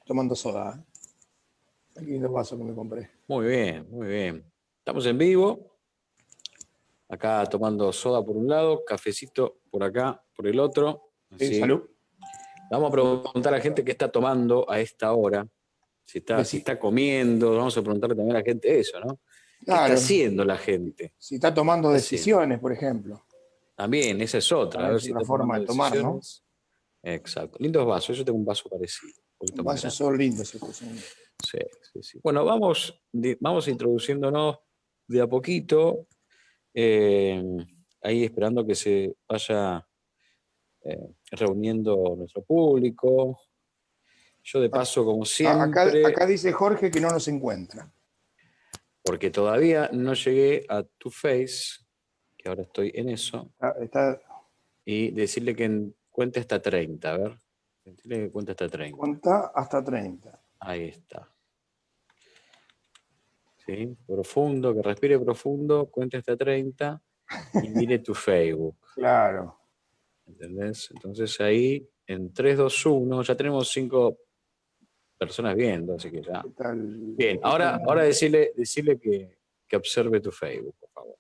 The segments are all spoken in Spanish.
tomando soda. Qué lindo vaso que me compré. Muy bien, muy bien. Estamos en vivo. Acá tomando soda por un lado, cafecito por acá, por el otro. Sí, Así. salud. Vamos a preguntar a la gente qué está tomando a esta hora. Si está comiendo, vamos a preguntarle también a la gente eso, ¿no? ¿Qué está Claro, haciendo la gente? si está tomando ¿Qué está haciendo? decisiones, por ejemplo. También, esa es otra, a También ver es si otra está forma tomando de tomar, ¿no? decisiones. Exacto. Lindos vasos, yo tengo un vaso parecido, un poquito más Vasos grande. son lindos estos. Sí, sí, sí. Bueno, vamos introduciéndonos de a poquito, eh, ahí esperando que se vaya reuniendo nuestro público. Yo de paso, como Acá siempre, dice Jorge que no nos encuentra. porque todavía no llegué a tu face, que ahora estoy en eso, Está y decirle que cuente hasta 30, a ver. Decirle que cuente hasta 30. cuenta hasta 30. Ahí está. ¿Sí? Profundo, que respire profundo, cuente hasta 30 y mire tu Facebook. Claro. ¿Entendés? Entonces ahí, en 3, 2, 1, ya tenemos 5 personas viendo, así que ya. ¿Qué tal? Bien, ahora decirle que observe tu Facebook, por favor.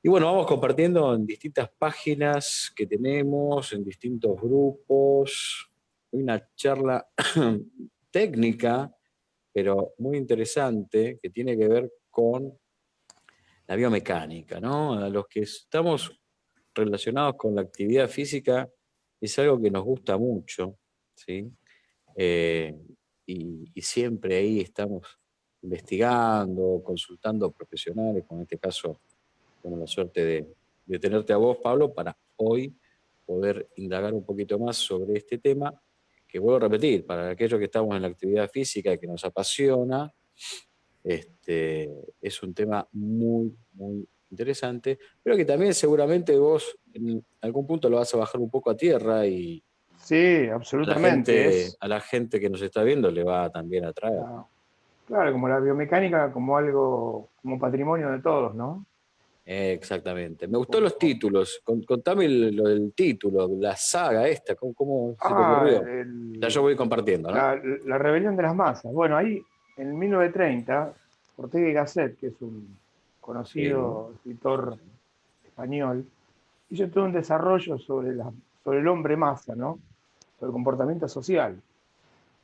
Y bueno, vamos compartiendo en distintas páginas que tenemos, en distintos grupos. Hay una charla técnica, pero muy interesante, que tiene que ver con la biomecánica, ¿no? A los que estamos relacionados con la actividad física es algo que nos gusta mucho, ¿sí? Eh, y siempre ahí estamos investigando, consultando profesionales, como en este caso tengo la suerte de tenerte a vos, Pablo, para hoy poder indagar un poquito más sobre este tema, que vuelvo a repetir, para aquellos que estamos en la actividad física y que nos apasiona, es un tema muy, muy interesante, pero que también seguramente vos en algún punto lo vas a bajar un poco a tierra y Sí, absolutamente. a la gente que nos está viendo le va también a atraer. Claro, como la biomecánica, como algo, como patrimonio de todos, ¿no? Exactamente. Me gustó los títulos. Contame lo del título, la saga esta, ¿cómo se te ocurrió? Ya yo voy compartiendo, ¿no? La rebelión de las masas. Bueno, ahí en 1930, Ortega y Gasset, que es un Sí. conocido escritor español, hizo todo un desarrollo sobre el hombre masa, ¿no? Sobre el comportamiento social.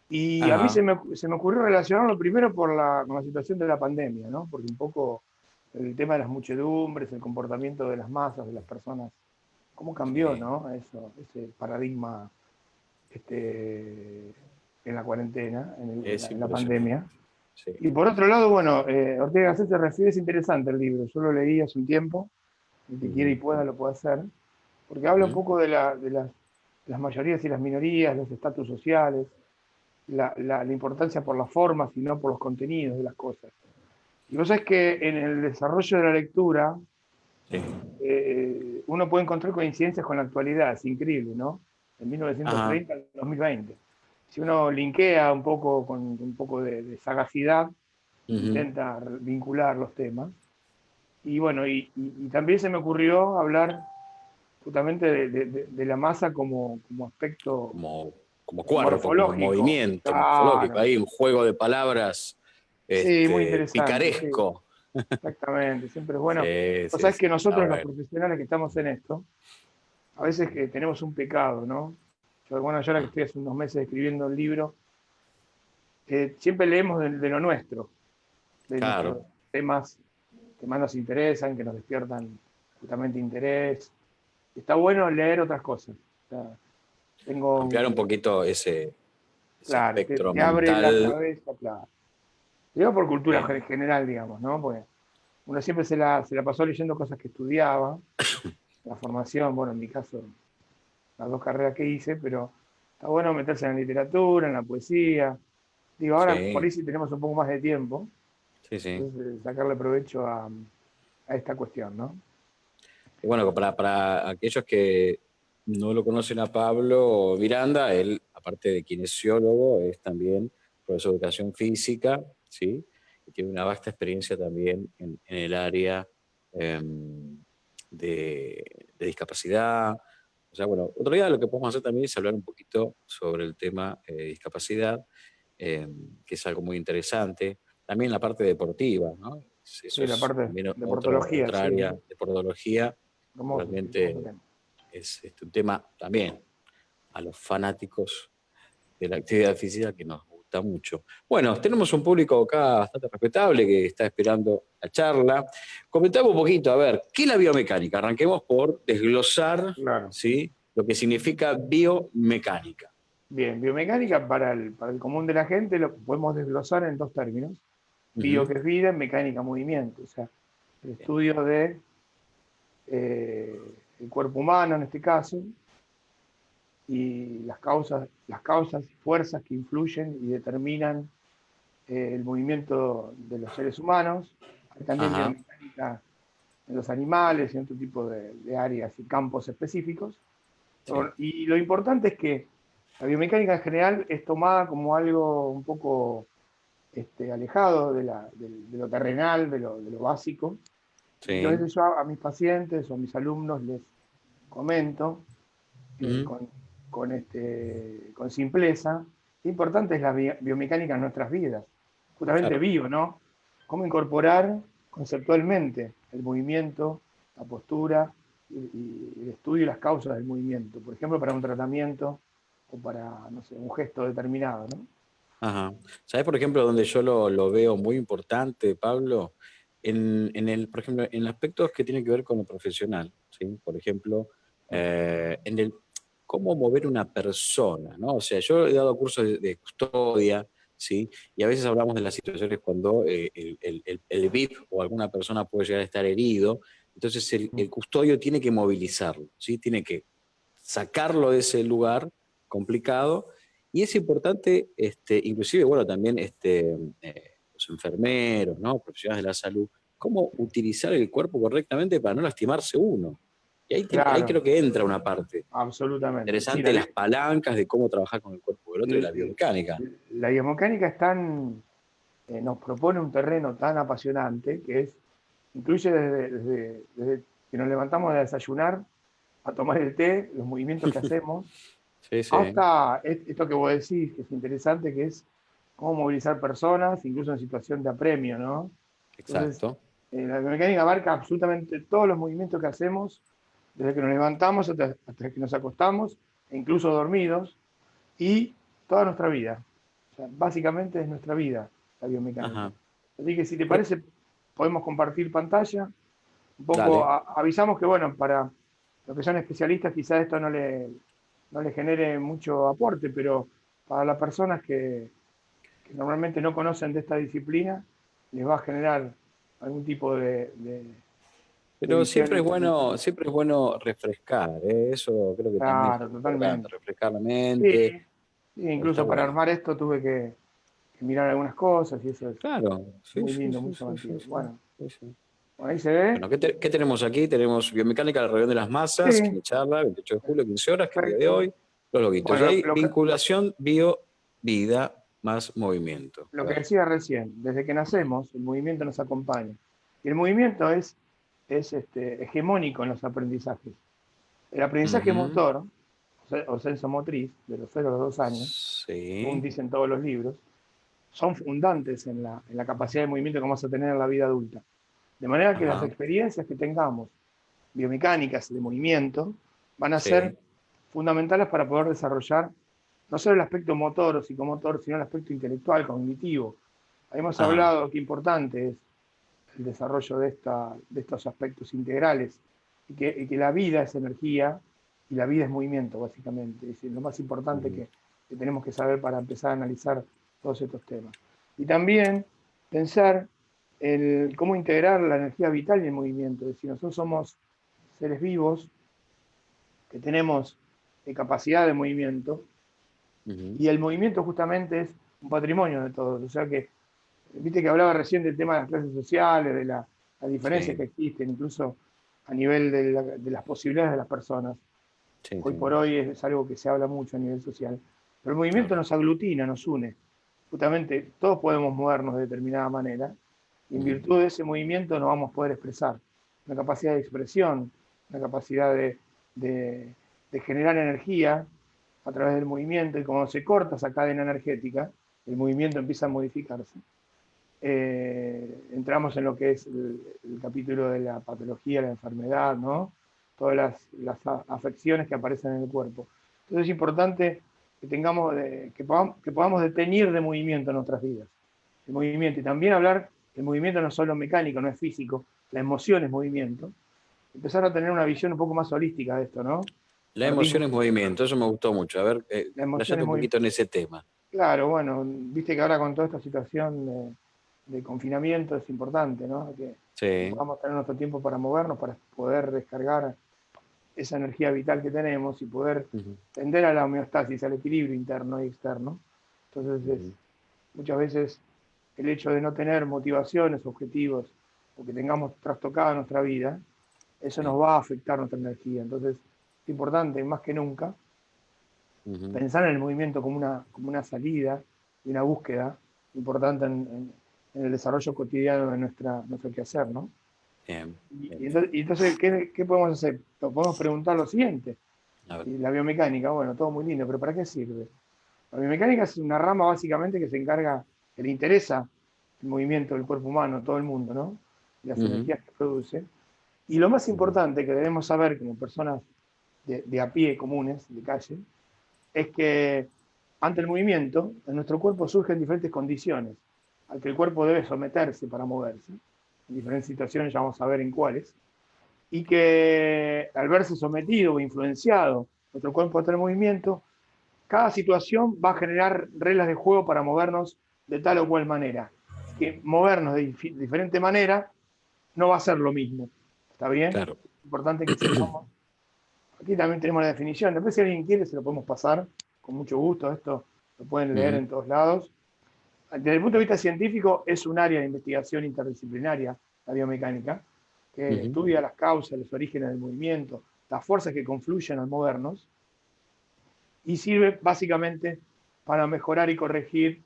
Y a mí Ajá. se me ocurrió relacionarlo primero con la situación de la pandemia, ¿no? Porque un poco el tema de las muchedumbres, el comportamiento de las masas, de las personas, cómo cambió, Sí. ¿no? Ese paradigma en la cuarentena, Es en la impresionante. pandemia. Sí. Y por otro lado, bueno, Ortega Gasset se refiere, es interesante el libro, yo lo leí hace un tiempo, el que quiera y Ujú, pueda lo puede hacer, porque habla un ujú. poco de las mayorías y las minorías, los estatus sociales, la importancia por las formas y no por los contenidos de las cosas. Y vos sabés que en el desarrollo de la lectura Sí. uno puede encontrar coincidencias con la actualidad, es increíble, ¿no? De Ajá. 1930 al 2020. Si uno linkea un poco con un poco de sagacidad, Ujú. intenta vincular los temas. Y bueno, y también se me ocurrió hablar justamente de la masa como aspecto Como, como cuerpo, como morfológico. movimiento morfológico. Claro. Hay un juego de palabras Sí, muy interesante, sí. picaresco. Exactamente, siempre es bueno. Sí, Vos sí, sabés sí. que Está nosotros los bueno. profesionales que estamos en esto, a veces que tenemos un pecado, ¿no? Bueno, yo ahora que Ah, estoy hace unos meses escribiendo el libro, siempre leemos de lo nuestro, de nuestros claro. temas que más nos interesan, que nos despiertan justamente interés. Está bueno leer otras cosas. O sea, Ampliar un tengo, poquito ese claro, espectro te abre la mental. cabeza, claro. Digo por cultura Bien. general, digamos, ¿no? Porque uno siempre se la pasó leyendo cosas que estudiaba, la formación, bueno, en mi caso, las dos carreras que hice, pero está bueno meterse en la literatura, en la poesía. Digo, ahora por Sí, ahí sí tenemos un poco más de tiempo, sí, sí. entonces sacarle provecho a esta cuestión, ¿no? Y bueno, para aquellos que no lo conocen a Pablo Miranda, él, aparte de kinesiólogo, es también profesor de educación física, ¿sí? Y tiene una vasta experiencia también en el área de discapacidad, O sea, bueno, otro día lo que podemos hacer también es hablar un poquito sobre el tema discapacidad, que es algo muy interesante. También la parte deportiva, ¿no? Eso Sí, la es parte también de portología, otra sí. área de podología. Hermoso, sí, hermoso Realmente tema. es un tema también a los fanáticos de la actividad física que nos gusta mucho. Bueno, tenemos un público acá bastante respetable que está esperando la charla. Comentamos un poquito, a ver, ¿qué es la biomecánica? Arranquemos por desglosar, Claro. ¿sí?, lo que significa biomecánica. Bien, biomecánica para el común de la gente lo podemos desglosar en dos términos. Bio, Ujú. que es vida, mecánica, movimiento. O sea, el Bien. estudio de el cuerpo humano en este caso y las causas y fuerzas que influyen y determinan el movimiento de los seres humanos. Hay también Ajá, biomecánica en los animales y en otro tipo de áreas y campos específicos. sí. Y lo importante es que la biomecánica en general es tomada como algo un poco alejado de lo terrenal, de lo básico. Sí. Entonces yo a mis pacientes o a mis alumnos les comento Ujú. con simpleza qué importante es la biomecánica en nuestras vidas. Justamente Claro. bio, ¿no? Cómo incorporar conceptualmente el movimiento, la postura y el estudio y las causas del movimiento. Por ejemplo, para un tratamiento o para, no sé, un gesto determinado, ¿no? Ajá. ¿Sabes, por ejemplo, donde yo lo veo muy importante, Pablo? Por ejemplo, en aspectos que tienen que ver con lo profesional, ¿sí? Por ejemplo, en el cómo mover una persona, ¿no? O sea, yo he dado cursos de custodia, ¿sí? Y a veces hablamos de las situaciones cuando el VIP o alguna persona puede llegar a estar herido, entonces el custodio tiene que movilizarlo, ¿sí? Tiene que sacarlo de ese lugar complicado y es importante, inclusive, bueno, también los enfermeros, ¿no?, profesionales de la salud, cómo utilizar el cuerpo correctamente para no lastimarse uno. Y ahí Claro, creo que entra una parte absolutamente. Sí, interesante, las palancas de cómo trabajar con el cuerpo del otro y la biomecánica. la biomecánica nos propone un terreno tan apasionante que incluye desde que nos levantamos a desayunar, a tomar el té, los movimientos que hacemos, Sí, sí, hasta esto que vos decís, que es interesante, que es cómo movilizar personas, incluso en situación de apremio, ¿no? Entonces, exacto. la biomecánica abarca absolutamente todos los movimientos que hacemos, desde que nos levantamos hasta que nos acostamos, e incluso dormidos, y toda nuestra vida. O sea, básicamente es nuestra vida la biomecánica. Ajá. Así que si te Pero, parece, podemos compartir pantalla. Un poco dale. avisamos que, bueno, para los que son especialistas quizás esto no le genere mucho aporte, pero para las personas que normalmente no conocen de esta disciplina, les va a generar algún tipo de Pero visión. siempre es bueno refrescar, ¿eh? Eso creo que también es Claro, algo importante, totalmente. refrescar la Sí, mente, sí, está incluso para bueno. armar esto tuve que mirar algunas cosas y eso es Claro, sí, muy sí, lindo, sí, muy sí, sí, llamativo. sí, Bueno, sí, sí. ahí se ve. Bueno, ¿qué tenemos aquí? Tenemos biomecánica del región de las masas, Sí, que charla, 28 de julio, 15 horas, que es el día de perfecto. hoy, los loguitos. Y Bueno, hay vinculación bio-vida más movimiento. A lo que ver. decía recién, desde que nacemos, el movimiento nos acompaña. Y el movimiento es hegemónico en los aprendizajes. El aprendizaje Ujú. motor, o sensomotriz, de los 0 a los 2 años, según Sí. dicen todos los libros, son fundantes en la capacidad de movimiento que vamos a tener en la vida adulta. De manera que las Ajá. experiencias que tengamos biomecánicas de movimiento van a ser Sí. fundamentales para poder desarrollar no solo el aspecto motor o psicomotor, sino el aspecto intelectual, cognitivo. Hemos Ah. hablado que importante es el desarrollo de estos aspectos integrales y que la vida es energía y la vida es movimiento, básicamente. Es lo más importante Ujú. que tenemos que saber para empezar a analizar todos estos temas. Y también pensar cómo integrar la energía vital y el movimiento. Es decir, nosotros somos seres vivos que tenemos capacidad de movimiento Ujú. y el movimiento justamente es un patrimonio de todos. O sea que, viste que hablaba recién del tema de las clases sociales, de las diferencias que Sí. existen, incluso a nivel de las posibilidades de las personas. Sí, Hoy sí. por hoy es algo que se habla mucho a nivel social. Pero el movimiento Habla. nos aglutina, nos une. Justamente todos podemos movernos de determinada manera y en Ujú. virtud de ese movimiento nos vamos a poder expresar. Una capacidad de expresión, una capacidad de de generar energía a través del movimiento, y cuando se corta esa cadena energética, el movimiento empieza a modificarse. Entramos en lo que es el capítulo de la patología, la enfermedad, ¿no? Todas las afecciones que aparecen en el cuerpo. Entonces es importante que que podamos detener de movimiento en nuestras vidas. El movimiento, y también hablar, el movimiento no es solo mecánico, no es físico, la emoción es movimiento. Empezar a tener una visión un poco más holística de esto, ¿no? La Martín, emoción es movimiento, eso me gustó mucho. A ver, la emoción playate es un muy... poquito en ese tema. Claro, bueno, viste que ahora con toda esta situación de confinamiento es importante, ¿no? Que Sí. podamos tener nuestro tiempo para movernos, para poder descargar esa energía vital que tenemos y poder Ujú, tender a la homeostasis, al equilibrio interno y externo. Entonces, ujú, muchas veces el hecho de no tener motivaciones, objetivos, o que tengamos trastocada nuestra vida, eso sí, nos va a afectar nuestra energía. Entonces, es importante, más que nunca, ujú, pensar en el movimiento como una salida y una búsqueda importante en el desarrollo cotidiano de nuestro quehacer, ¿no? bien, bien. Y entonces, ¿qué podemos hacer? Podemos preguntar lo siguiente. A ver. Y la biomecánica, bueno, todo muy lindo, pero ¿para qué sirve? La biomecánica es una rama básicamente que se encarga, que le interesa el movimiento del cuerpo humano, todo el mundo, ¿no? Y las Ujú, energías que produce. Y lo más ujú, importante que debemos saber como personas de a pie, comunes, de calle, es que ante el movimiento, en nuestro cuerpo surgen diferentes condiciones al que el cuerpo debe someterse para moverse. En diferentes situaciones, ya vamos a ver en cuáles. Y que al verse sometido o influenciado nuestro cuerpo a tal movimiento, cada situación va a generar reglas de juego para movernos de tal o cual manera. Que movernos de diferente manera no va a ser lo mismo. ¿Está bien? claro. Es importante que sepamos. Aquí también tenemos la definición. Después, si alguien quiere, se lo podemos pasar con mucho gusto. Esto lo pueden leer Ujú, en todos lados. Desde el punto de vista científico, es un área de investigación interdisciplinaria, la biomecánica, que ujú. estudia las causas, los orígenes del movimiento, las fuerzas que confluyen al movernos, y sirve básicamente para mejorar y corregir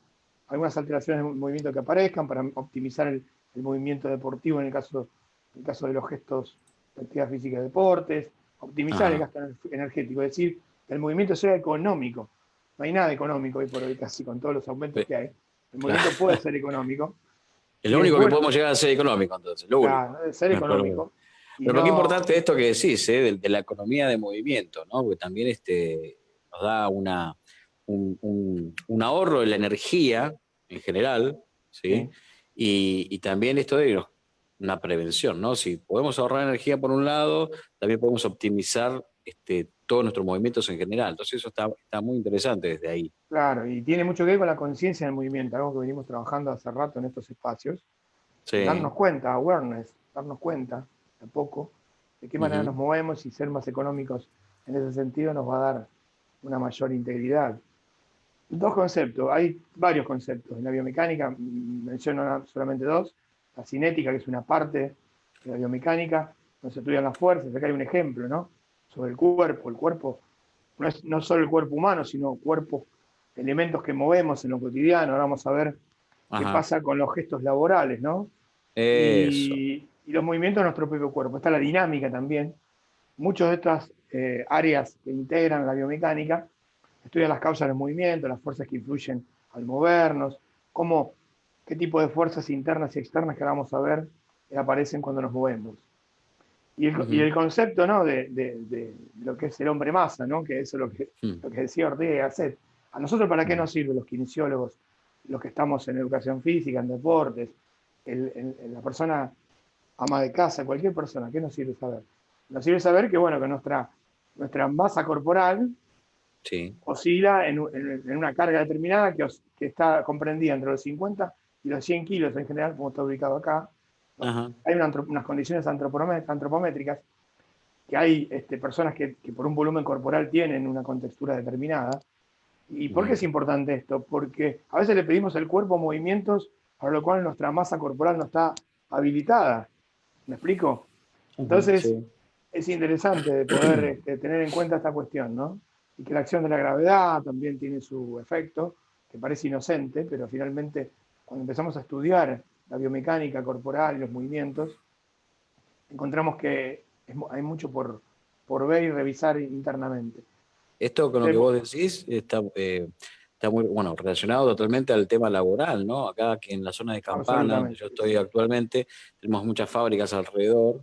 algunas alteraciones de movimiento que aparezcan, para optimizar el movimiento deportivo en el caso de los gestos de actividad física y deportes, optimizar el Ajá. gasto energético, es decir, que el movimiento sea económico. No hay nada económico hoy por hoy, casi con todos los aumentos Pe- que hay. El Claro. movimiento puede ser económico Es y lo es único que bueno, podemos llegar a ser económico, entonces, lo único. claro, ser económico. Y Pero qué no, importante esto que decís, de la economía de movimiento, ¿no? Porque también nos da un ahorro de la energía en general, ¿sí? sí, Y también esto de una prevención, ¿no? Si podemos ahorrar energía por un lado, también podemos optimizar todos nuestros movimientos en general. Entonces eso está muy interesante desde ahí. claro, y tiene mucho que ver con la conciencia del movimiento, algo que venimos trabajando hace rato en estos espacios, Sí. darnos cuenta, awareness, darnos cuenta de a poco de qué manera Ujú. nos movemos, y ser más económicos en ese sentido nos va a dar una mayor integridad. Dos conceptos, hay varios conceptos en la biomecánica, menciono solamente dos: la cinética, que es una parte de la biomecánica, donde se estudian las fuerzas. Acá hay un ejemplo, ¿no? Sobre el cuerpo no es no solo el cuerpo humano, sino cuerpos, elementos que movemos en lo cotidiano. Ahora vamos a ver qué Ajá. pasa con los gestos laborales, ¿no? Eso. Y los movimientos de nuestro propio cuerpo. Está la dinámica también. Muchas de estas áreas que integran la biomecánica estudian las causas del movimiento, las fuerzas que influyen al movernos, cómo, qué tipo de fuerzas internas y externas que vamos a ver aparecen cuando nos movemos. Y Ujú. el concepto, ¿no? De lo que es el hombre masa, ¿no? Que eso es Mm. lo que decía Ortega y Gasset. ¿A nosotros para qué Mm. nos sirven los kinesiólogos, los que estamos en educación física, en deportes, la persona ama de casa, cualquier persona? ¿Qué nos sirve saber? Nos sirve saber que, bueno, que nuestra masa corporal Sí. oscila en una carga determinada que está comprendida entre los 50 y los 100 kilos en general, como está ubicado acá. Ajá. Hay unas condiciones antropométricas, que hay personas que por un volumen corporal tienen una contextura determinada. ¿Y por qué Ujú. es importante esto? Porque a veces le pedimos al cuerpo movimientos para lo cual nuestra masa corporal no está habilitada. ¿Me explico? Ujú. Entonces, Sí. es interesante de poder tener en cuenta esta cuestión, ¿no? Y que la acción de la gravedad también tiene su efecto, que parece inocente, pero finalmente cuando empezamos a estudiar la biomecánica corporal y los movimientos, encontramos que hay mucho por ver y revisar internamente. Esto con lo que vos decís está muy bueno, relacionado totalmente al tema laboral, ¿no? Acá aquí en la zona de Campana, donde Absolutamente. yo estoy actualmente, tenemos muchas fábricas alrededor,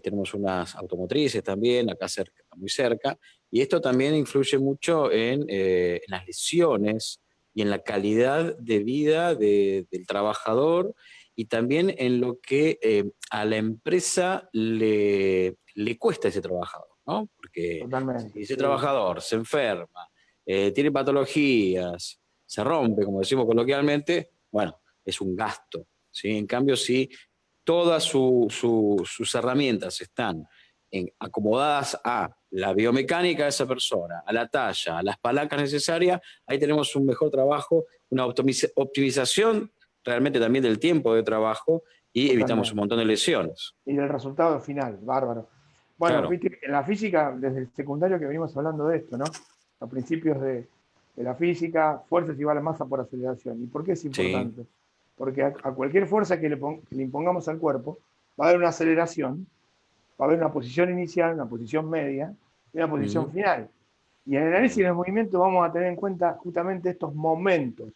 tenemos unas automotrices también, acá cerca, muy cerca, y esto también influye mucho en las lesiones y en la calidad de vida del trabajador y también en lo que a la empresa le cuesta ese trabajador, ¿no? Porque si Totalmente, ese sí. trabajador se enferma, tiene patologías, se rompe, como decimos coloquialmente, bueno, es un gasto, ¿sí? En cambio, si todas sus herramientas están acomodadas a la biomecánica de esa persona, a la talla, a las palancas necesarias, ahí tenemos un mejor trabajo, una optimización realmente también del tiempo de trabajo y evitamos un Totalmente. montón de lesiones. Y del resultado final, bárbaro. Bueno, Claro, viste, en la física, desde el secundario que venimos hablando de esto, ¿no? Los principios de la física, fuerza es igual a masa por aceleración. ¿Y por qué es sí. importante? Porque a cualquier fuerza que le impongamos al cuerpo, va a haber una aceleración, va a haber una posición inicial, una posición media y una posición Ujú, final. Y en el análisis bien. del movimiento vamos a tener en cuenta justamente estos momentos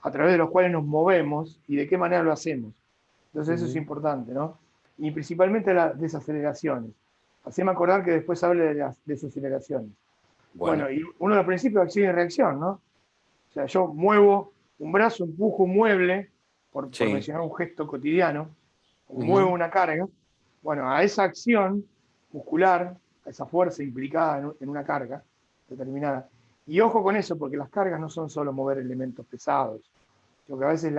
a través de los cuales nos movemos y de qué manera lo hacemos. Entonces eso es Ujú. importante, ¿no? Y principalmente las desaceleraciones. Haceme acordar que después hable de las desaceleraciones. Bueno, Bueno, y uno de los principios de acción y reacción, ¿no? O sea, yo muevo un brazo, empujo un mueble, por sí. mencionar un gesto cotidiano, o muevo Ujú. una carga. Bueno, a esa acción muscular, a esa fuerza implicada en una carga determinada. Y ojo con eso, porque las cargas no son solo mover elementos pesados. Porque a veces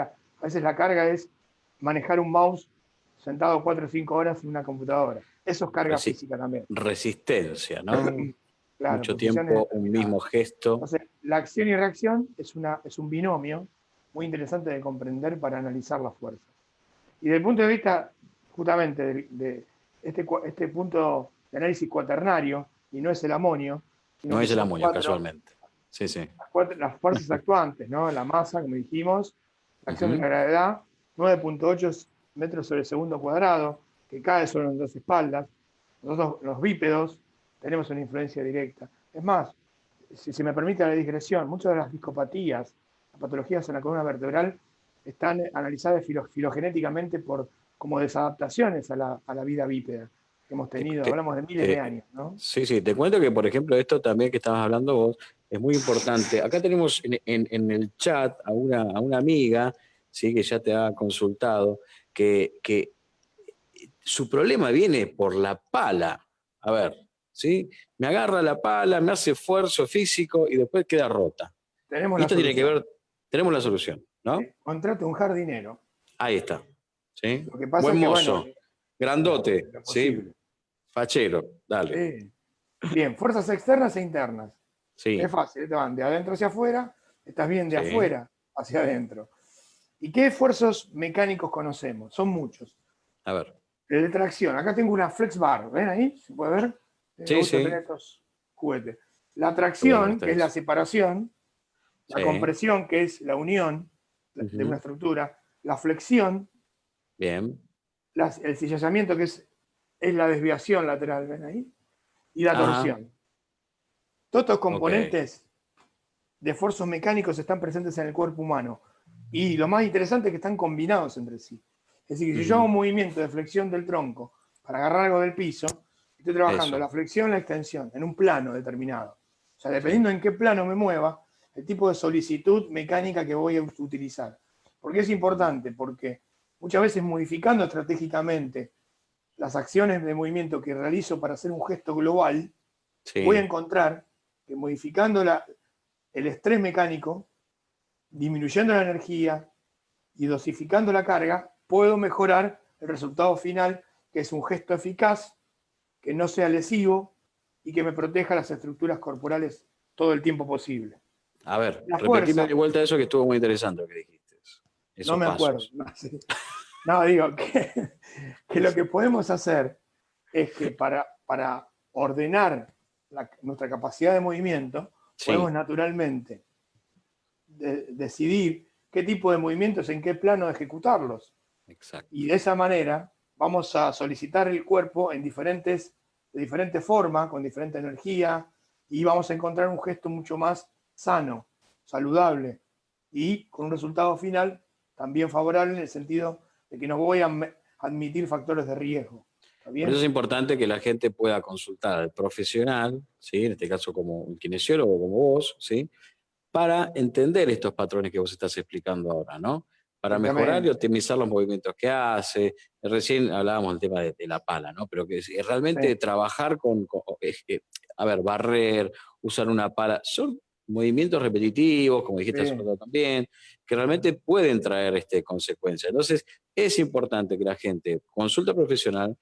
la carga es manejar un mouse sentado 4 o 5 horas en una computadora. Eso es carga Resi- física también. Resistencia, ¿no? Claro, Mucho posiciones tiempo, un mismo determinadas. gesto. Entonces, la acción y reacción es un binomio muy interesante de comprender para analizar la fuerza. Y desde el punto de vista, justamente, de este punto de análisis cuaternario, y no es el amonio, sino No que es el son amonio, casualmente. Sí, sí. las fuerzas actuantes, ¿no? La masa, como dijimos, la acción de Ujú. la gravedad, 9,8 metros sobre segundo cuadrado, que cae sobre nuestras espaldas. Nosotros, los bípedos, tenemos una influencia directa. Es más, si se me permite la digresión, muchas de las discopatías, las patologías en la columna vertebral, están analizadas filogenéticamente como desadaptaciones a la vida bípeda que hemos Te- tenido. te- Hablamos de miles de te- años, ¿no? sí, sí, te cuento que, por ejemplo, esto también que estabas hablando vos es muy importante. Acá tenemos en el chat a una amiga, ¿sí? Que ya te ha consultado, que su problema viene por la pala. A ver, ¿sí? Me agarra la pala, me hace esfuerzo físico y después queda rota. Tenemos Y la esto tiene que solución. ver, tenemos la solución, ¿no? Contrate un jardinero. Ahí está, ¿sí? Lo que pasa Buen es que, bueno, mozo, grandote, lo ¿sí? posible. Fachero, dale. Sí. Bien, fuerzas externas e internas. Es Sí, fácil, te van de adentro hacia afuera, estás bien de sí. afuera hacia adentro. ¿Y qué esfuerzos mecánicos conocemos? Son muchos. A ver. El de tracción, acá tengo una flex bar, ¿ven ahí? ¿Se puede ver? Me Sí, gusta tener sí. estos juguetes. La Qué bueno que tracción, está que es la eso. separación, la Sí. compresión, que es la unión de una Ujú. estructura, la flexión, Bien. el cizallamiento, que es la desviación lateral, ¿ven ahí? Y la Ajá. torsión. Todos estos Ok. componentes de esfuerzos mecánicos están presentes en el cuerpo humano. Y lo más interesante es que están combinados entre sí. Es decir, que si yo hago Ujú. un movimiento de flexión del tronco para agarrar algo del piso, estoy trabajando Eso. la flexión y la extensión en un plano determinado. O sea, Sí. dependiendo en qué plano me mueva, el tipo de solicitud mecánica que voy a utilizar. ¿Por qué es Ujú. importante? Porque muchas veces modificando estratégicamente las acciones de movimiento que realizo para hacer un gesto global, voy a Sí. encontrar que modificando el estrés mecánico, disminuyendo la energía y dosificando la carga, puedo mejorar el resultado final, que es un gesto eficaz, que no sea lesivo y que me proteja las estructuras corporales todo el tiempo posible. A ver, La repetime de fuerza, vuelta eso que estuvo muy interesante lo que dijiste. no Esos me acuerdo. pasos. No, digo que lo que podemos hacer es que para ordenar nuestra capacidad de movimiento, podemos Sí, naturalmente decidir qué tipo de movimientos en qué plano ejecutarlos. Y exacto. de esa manera vamos a solicitar el cuerpo en diferentes de diferente forma, con diferente energía, y vamos a encontrar un gesto mucho más sano, saludable, y con un resultado final también favorable en el sentido de que no voy a admitir factores de riesgo. ¿Está Por eso es bien? importante que la gente pueda consultar al profesional, ¿sí? En este caso como un kinesiólogo como vos, ¿sí? Para entender estos patrones que vos estás explicando ahora, ¿no? Para mejorar y Exactamente. optimizar los movimientos que hace. Recién hablábamos del tema de la pala, ¿no? Pero que realmente Sí, trabajar a ver, barrer, usar una pala, son movimientos repetitivos, como dijiste hace un sí. rato también, que realmente pueden traer consecuencias. Entonces, es importante que la gente consulte al profesional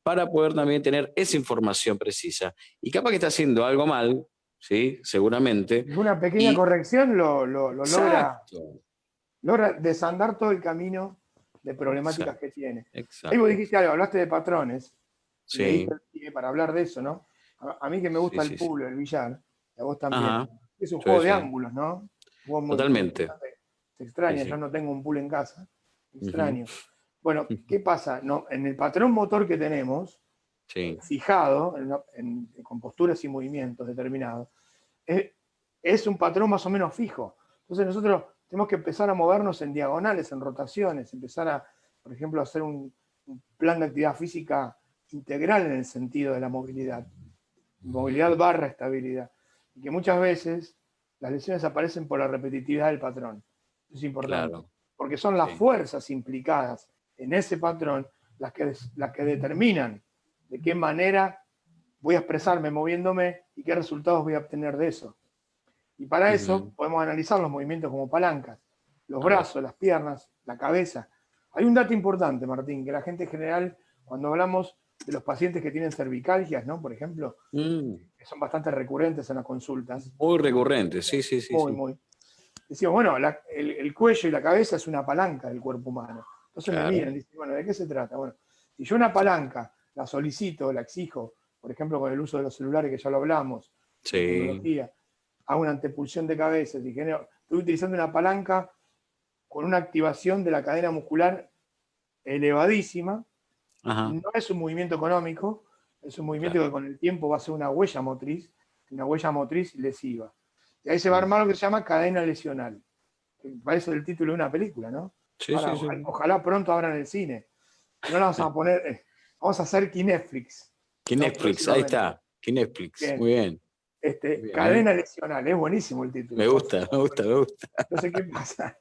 para poder también tener esa información precisa. Y capaz que está haciendo algo mal, ¿sí? Seguramente. Y una pequeña Y corrección lo exacto, logra desandar todo el camino de problemáticas que exacto, tiene. Ahí vos exacto. dijiste algo, hablaste de patrones, y me diste Sí, el pie para hablar de eso, ¿no? A mí que me sí, gusta el sí, sí. pool, el billar, y a vos también, Ajá, es un sí, juego de sí. ángulos, ¿no? Un juego muy Totalmente. interesante. Se Sí, extraña, yo sí. no tengo un pool en casa, Ujú. extraño. Bueno, ¿qué pasa? No, en el patrón motor que tenemos, Sí, fijado, con posturas y movimientos determinados, es, es un patrón más o menos fijo. Entonces nosotros tenemos que empezar a movernos en diagonales, en rotaciones, empezar a, por ejemplo, hacer un plan de actividad física integral en el sentido de la movilidad. Movilidad barra estabilidad. Y que muchas veces las lesiones aparecen por la repetitividad del patrón. Eso es importante. claro. Porque son las Sí, fuerzas implicadas en ese patrón las que determinan de qué manera voy a expresarme moviéndome y qué resultados voy a obtener de eso. Y para eso ujú. podemos analizar los movimientos como palancas, los A ver. brazos, las piernas, la cabeza. Hay un dato importante, Martín, que la gente en general, cuando hablamos de los pacientes que tienen cervicalgias, ¿no? Por ejemplo, Mm, que son bastante recurrentes en las consultas, muy recurrente, sí, sí, sí, muy, sí. muy. Decimos, bueno, el cuello y la cabeza es una palanca del cuerpo humano. Entonces me Claro. miran y dicen, bueno, ¿de qué se trata? Bueno, si yo una palanca la solicito, la exijo, por ejemplo, con el uso de los celulares que ya lo hablamos, de Sí. tecnología, hago una antepulsión de cabeza, si genero, estoy utilizando una palanca con una activación de la cadena muscular elevadísima, Ajá, no es un movimiento económico, es un movimiento claro. que con el tiempo va a ser una huella motriz lesiva. Y ahí se va a Mm. armar lo que se llama cadena lesional, que parece el título de una película, ¿no? Sí, Ahora, sí, sí. ojalá pronto abran el cine. Si no, la vamos a poner, vamos a hacer Kinetflix, ¿no? Kinetflix, ahí Próximamente. está. Kinetflix, Bien. muy bien. Bien, ¿eh? Cadena lesional, es buenísimo el título. Me gusta, me gusta, me gusta. Entonces, ¿qué pasa?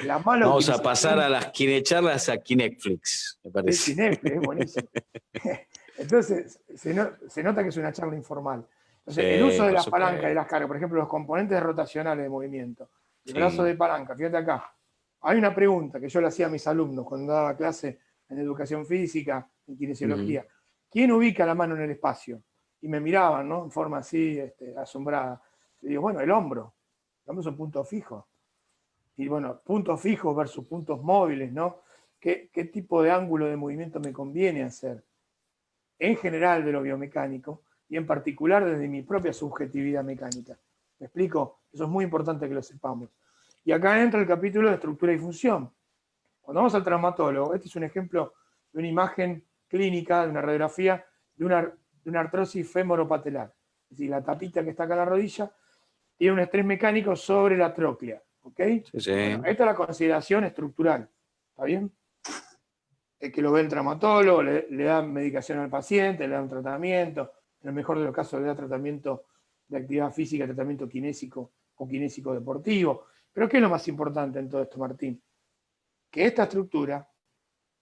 La mala Vamos a pasar a utilización las kinecharlas a Kinetflix, me de parece. Kineflex, es buenísimo. Entonces, se nota que es una charla informal. Entonces, el uso Sí, de por las palancas y las supuesto. cargas, por ejemplo, los componentes rotacionales de movimiento, el brazo Sí. de palanca, fíjate acá, hay una pregunta que yo le hacía a mis alumnos cuando daba clase en educación física, en Ujú. kinesiología. ¿Quién ubica la mano en el espacio? Y me miraban, ¿no? En forma así, asombrada. Le digo, bueno, el hombro. El hombro es un punto fijo. Y bueno, puntos fijos versus puntos móviles, ¿no? ¿Qué tipo de ángulo de movimiento me conviene hacer? En general de lo biomecánico y en particular desde mi propia subjetividad mecánica. ¿Me explico? Eso es muy importante que lo sepamos. Y acá entra el capítulo de estructura y función. Cuando vamos al traumatólogo, este es un ejemplo de una imagen clínica, de una radiografía, de una artrosis femoropatelar. Es decir, la tapita que está acá en la rodilla tiene un estrés mecánico sobre la tróclea. ¿Ok? Sí, Bueno, sí. esta es la consideración estructural. ¿Está bien? Es que lo ve el traumatólogo, le da medicación al paciente, le da un tratamiento, en el mejor de los casos le da tratamiento de actividad física, tratamiento kinésico o kinésico deportivo. Pero ¿qué es lo más importante en todo esto, Martín? Que esta estructura,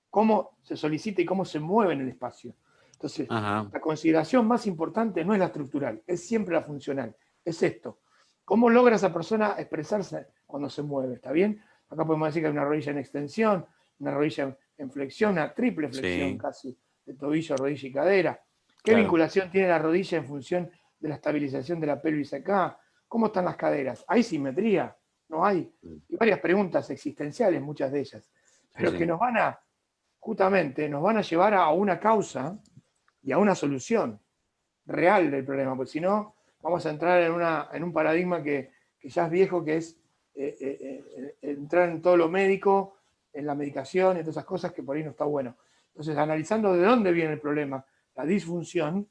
cómo se solicita y cómo se mueve en el espacio. Entonces, Ajá. la consideración más importante no es la estructural, es siempre la funcional. Es esto. ¿Cómo logra esa persona expresarse cuando se mueve? ¿Está bien? Acá podemos decir que hay una rodilla en extensión, una rodilla en flexión, una triple flexión Sí, casi de tobillo, rodilla y cadera. ¿Qué claro. vinculación tiene la rodilla en función de la estabilización de la pelvis acá? ¿Cómo están las caderas? ¿Hay simetría? ¿No hay? Y varias preguntas existenciales, muchas de ellas, Sí, pero que sí. justamente nos van a llevar a una causa y a una solución real del problema, porque si no, vamos a entrar en un paradigma que ya es viejo, que es entrar en todo lo médico, en la medicación y todas esas cosas que por ahí no está bueno. Entonces, analizando de dónde viene el problema, la disfunción,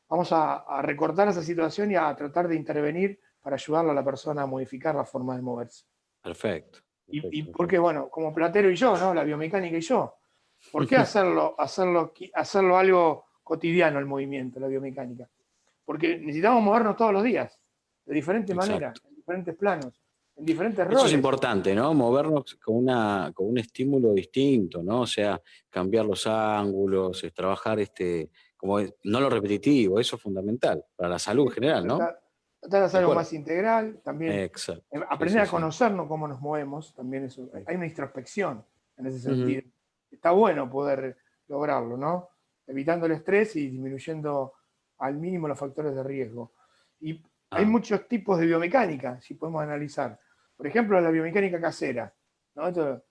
vamos a recortar esa situación y a tratar de intervenir para ayudarle a la persona a modificar la forma de moverse. Perfecto. Y porque, bueno, como Platero y yo, ¿no? La biomecánica y yo, ¿por qué hacerlo algo cotidiano el movimiento, la biomecánica? Porque necesitamos movernos todos los días, de diferentes maneras, en diferentes planos, en diferentes Eso es roles. importante, ¿no? Movernos con un estímulo distinto, ¿no? O sea, cambiar los ángulos, trabajar no lo repetitivo, eso es fundamental para la salud en general, ¿no? Tratar de hacer El algo cuerpo. más integral, también Exacto. aprender a conocernos cómo nos movemos, también hay una introspección en ese sentido. Uh-huh. Está bueno poder lograrlo, ¿no? Evitando el estrés y disminuyendo al mínimo los factores de riesgo. Y hay muchos tipos de biomecánica, si podemos analizar. Por ejemplo, la biomecánica casera. ¿No? Esto,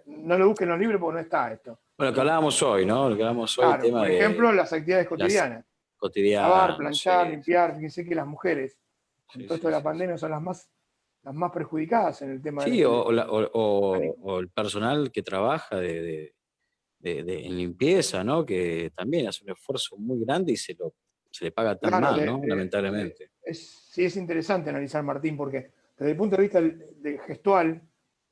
no lo busquen en los libros porque no está esto. Bueno, lo que hablábamos hoy, ¿no? Lo que hablábamos hoy, el Claro, tema por de ejemplo, las actividades las cotidianas. Lavar, cotidianas, planchar, sí, limpiar. Fíjense que las mujeres, con sí, todo esto sí, de la sí, pandemia, son las más perjudicadas en el tema sí, del mecánico. o el personal que trabaja en limpieza, ¿no? Que también hace un esfuerzo muy grande y se le paga tan Claro, mal, ¿no? Lamentablemente. sí es interesante analizar, Martín, porque desde el punto de vista gestual,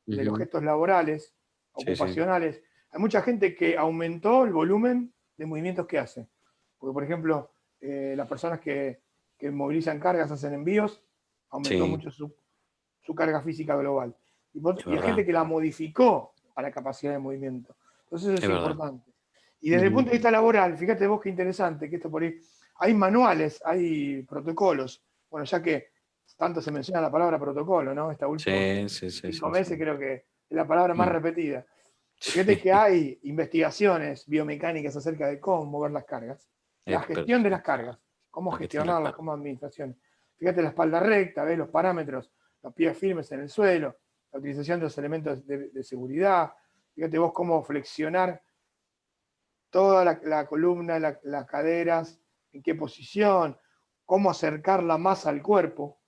de los Ujú. gestos laborales, Sí, sí, ocupacionales, hay mucha gente que aumentó el volumen de movimientos que hace. Porque, por ejemplo, las personas que movilizan cargas, hacen envíos, aumentó sí, mucho su carga física global. es Y hay gente verdad, que la modificó a la capacidad de movimiento. Entonces eso es es verdad. importante. Y desde el Ujú. punto de vista laboral, fíjate vos qué interesante, que esto por ahí, hay manuales, hay protocolos. Bueno, ya que tanto se menciona la palabra protocolo, ¿no? Estos últimos Sí, sí, sí, 5 meses sí. creo que es la palabra más Mm. repetida. Fíjate Sí, que hay investigaciones biomecánicas acerca de cómo mover las cargas, la gestión de las perfecto. cargas, cómo La gestión de las gestionarlas, cargas. cómo administración. Fíjate la espalda recta, ves los parámetros, los pies firmes en el suelo, la utilización de los elementos de seguridad. Fíjate vos cómo flexionar toda la columna, las caderas, en qué posición, cómo acercarla más al cuerpo,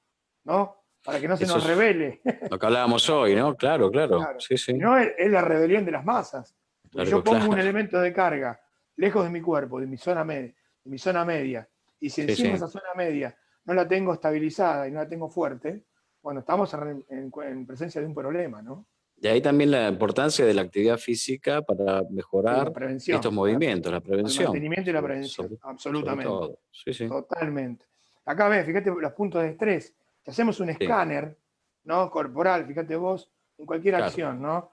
¿no? Para que no se Eso nos es revele. lo que hablábamos hoy, ¿no? Claro, claro. Claro. Sí, Si sí. no, es la rebelión de las masas. Porque yo Claro, pongo un claro. elemento de carga lejos de mi cuerpo, de mi zona media, y si Sí, encima sí. esa zona media no la tengo estabilizada y no la tengo fuerte, bueno, estamos en presencia de un problema, ¿no? De ahí también la importancia de la actividad física para Sí, la mejorar estos prevención, movimientos, la para el prevención, mantenimiento y la prevención, sobre absolutamente. todo. Sí, sí. Totalmente. Acá ves, fíjate los puntos de estrés. Si hacemos un Sí, escáner, ¿no? Corporal, fíjate vos, en cualquier claro. acción, ¿no?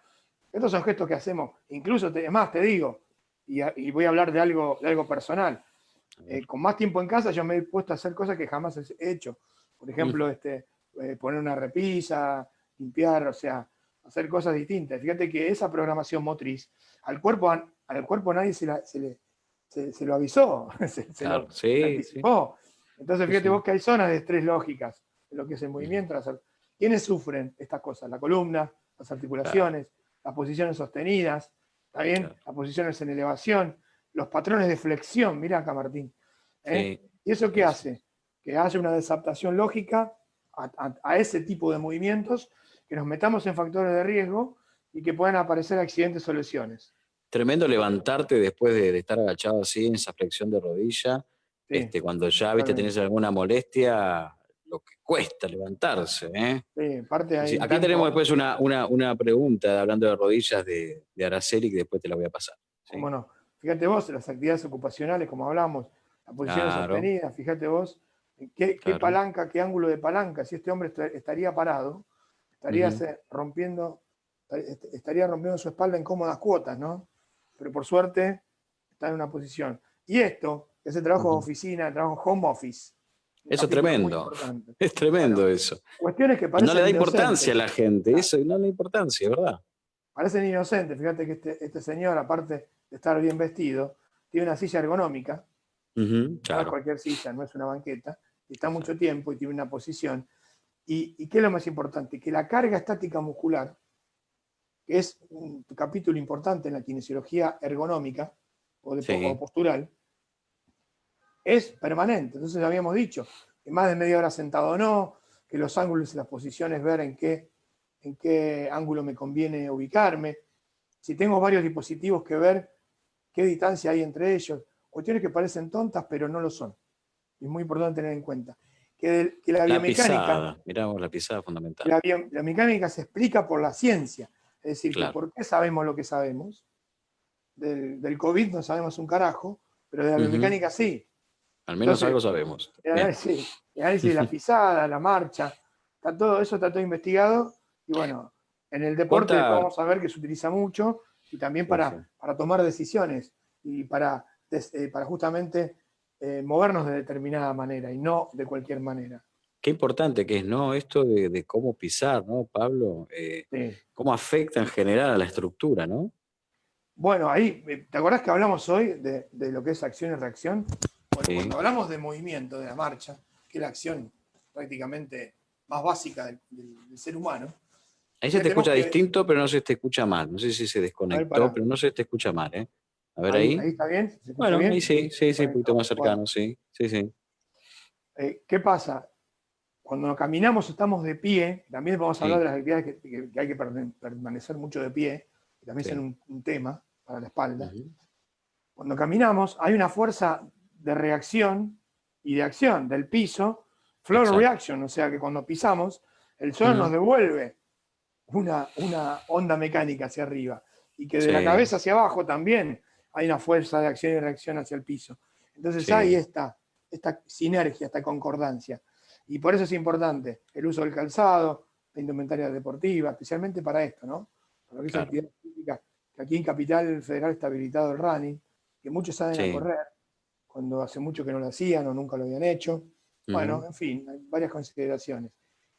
Estos son gestos que hacemos. Incluso, además, te digo, y voy a hablar de algo personal. A ver. Con más tiempo en casa, yo me he puesto a hacer cosas que jamás he hecho. Por ejemplo, Mm. poner una repisa, limpiar, o sea, hacer cosas distintas. Fíjate que esa programación motriz, al cuerpo nadie se lo avisó, Claro. se lo Sí, sí. anticipó. Entonces, Sí, fíjate sí. vos que hay zonas de estrés lógicas en lo que es el Mm. movimiento. ¿Quiénes sufren estas cosas? La columna, las Claro, articulaciones, las posiciones sostenidas, también claro. las posiciones en elevación, los patrones de flexión. Mira acá, Martín. ¿Eh? Sí, ¿Y eso qué sí, sí. hace? Que haya una desadaptación lógica a ese tipo de movimientos, que nos metamos en factores de riesgo y que puedan aparecer accidentes o lesiones. Tremendo levantarte después de estar agachado así en esa flexión de rodilla, Sí, cuando ya, viste, tenés totalmente. alguna molestia, lo que cuesta levantarse, ¿eh? Sí, parte Sí, hay sí. un Acá tenemos tiempo, después una pregunta hablando de rodillas de Araceli que después te la voy a pasar. ¿Sí? cómo no. Fíjate vos, las actividades ocupaciones, como hablamos, las posiciones Claro, sostenidas, fíjate vos, qué claro. palanca, qué ángulo de palanca. Si este hombre estaría parado, Ujú. estaría rompiendo su espalda en cómodas cuotas, ¿no? Pero por suerte está en una posición. Y esto, ese trabajo de Ujú. oficina, trabajo home office, un Eso es capítulo muy tremendo, importante. es Bueno, tremendo eso. cuestiones que Y no le parecen da importancia a inocentes. la gente, Claro, eso, no le da importancia, ¿verdad? parecen inocentes. Fíjate que este señor, aparte de estar bien vestido, tiene una silla ergonómica, Ujú, no es claro, cualquier silla, no es una banqueta, y está mucho exacto. tiempo y tiene una posición. ¿Y qué es lo más importante? Que la carga estática muscular, que es un capítulo importante en la kinesiología ergonómica o Sí, postural, es permanente. Entonces habíamos dicho que más de media hora sentado o no, que los ángulos y las posiciones, ver en qué ángulo me conviene ubicarme. Si tengo varios dispositivos que ver, qué distancia hay entre ellos. cuestiones que parecen tontas, pero no lo son. Es muy importante tener en cuenta. Que la La biomecánica, pisada, miramos la pisada fundamental. la mecánica se explica por la ciencia. Es decir, que Claro. por qué sabemos lo que sabemos. Del COVID no sabemos un carajo, pero de la biomecánica sí. Al menos Entonces, algo sabemos. el Bien. análisis de la pisada, la marcha, eso está todo investigado. Y bueno, en el deporte después ¿Cuánta? vamos a ver que se utiliza mucho y también Sí, sí. para tomar decisiones y para justamente movernos de determinada manera y no de cualquier manera. Qué importante que es, ¿no? Esto de cómo pisar, ¿no, Pablo? Sí. Cómo afecta en general a la estructura, ¿no? Bueno, ahí, ¿te acordás que hablamos hoy de lo que es acción y reacción? Bueno, Sí. cuando hablamos de movimiento, de la marcha, que es la acción prácticamente más básica del ser humano, Ahí se te fíjate vos escucha que, distinto, pero no se te escucha mal. No sé si se a ver, desconectó, pará, pero no se te escucha mal, ¿eh? A ver ahí ahí. está bien, ¿se escucha Bueno, ahí bien? sí, sí, sí, un poquito Perfecto. más Bueno, cercano, sí, sí, sí. ¿qué pasa? Cuando caminamos estamos de pie, también vamos a hablar Sí, de las actividades que hay que permanecer mucho de pie, que también son sí. un tema para la espalda. Ujú. Cuando caminamos hay una fuerza de reacción y de acción del piso, floor Exacto. reaction, o sea que cuando pisamos, el suelo nos Ujú. devuelve una onda mecánica hacia arriba y que de la Sí, cabeza hacia abajo también hay una fuerza de acción y reacción hacia el piso. Entonces hay sí, esta sinergia, esta concordancia. Y por eso es importante el uso del calzado, la indumentaria deportiva, especialmente para esto, ¿no? Para lo que es claro. actividad física, que aquí en Capital Federal está habilitado el running, que muchos salen a Sí. correr, cuando hace mucho que no lo hacían o nunca lo habían hecho. Bueno, Ujú. en fin, hay varias consideraciones.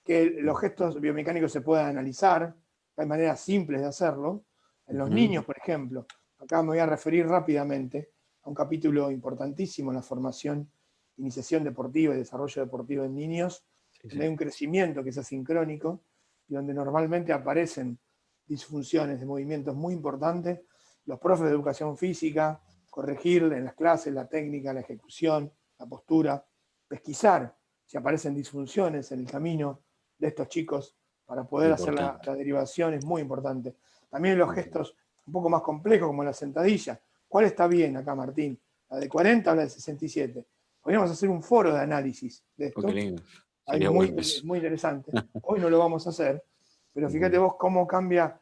Que los gestos biomecánicos se puedan analizar, hay maneras simples de hacerlo. En los Ujú. niños, por ejemplo, acá me voy a referir rápidamente a un capítulo importantísimo en la formación, iniciación deportiva y desarrollo deportivo en niños, Sí, donde hay sí. un crecimiento que es asincrónico y donde normalmente aparecen disfunciones de movimientos muy importantes. Los profes de educación física, corregir en las clases la técnica, la ejecución, la postura, pesquisar si aparecen disfunciones en el camino de estos chicos para poder hacer Importante. la derivación es muy importante. También los Ujú. gestos un poco más complejos como la sentadilla. ¿Cuál está bien acá, Martín? ¿La de 40 o la de 67? Podríamos hacer un foro de análisis de Oh, qué esto. lindo. Hay Sería bueno es eso. muy interesante. Hoy no lo vamos a hacer, pero fíjate Ujú. vos cómo cambia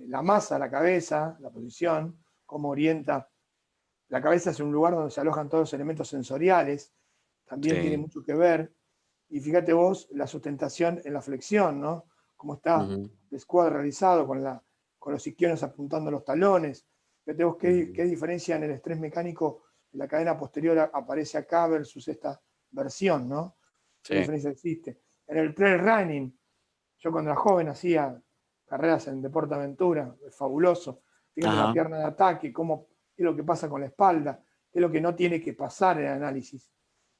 la masa, la cabeza, la posición, cómo orienta. La cabeza es un lugar donde se alojan todos los elementos sensoriales, también tiene Sí. mucho que ver. Y fíjate vos la sustentación en la flexión, ¿no? Cómo está Ujú. el squat realizado con los isquiones apuntando los talones. Fíjate vos Ujú. qué diferencia en el estrés mecánico en la cadena posterior aparece acá versus esta versión, ¿no? ¿Qué Sí. diferencia existe? En el trail running, yo cuando era joven hacía carreras en deporte aventura, es fabuloso. Fíjate la Ajá. pierna de ataque, qué es lo que pasa con la espalda, qué es lo que no tiene que pasar en el análisis,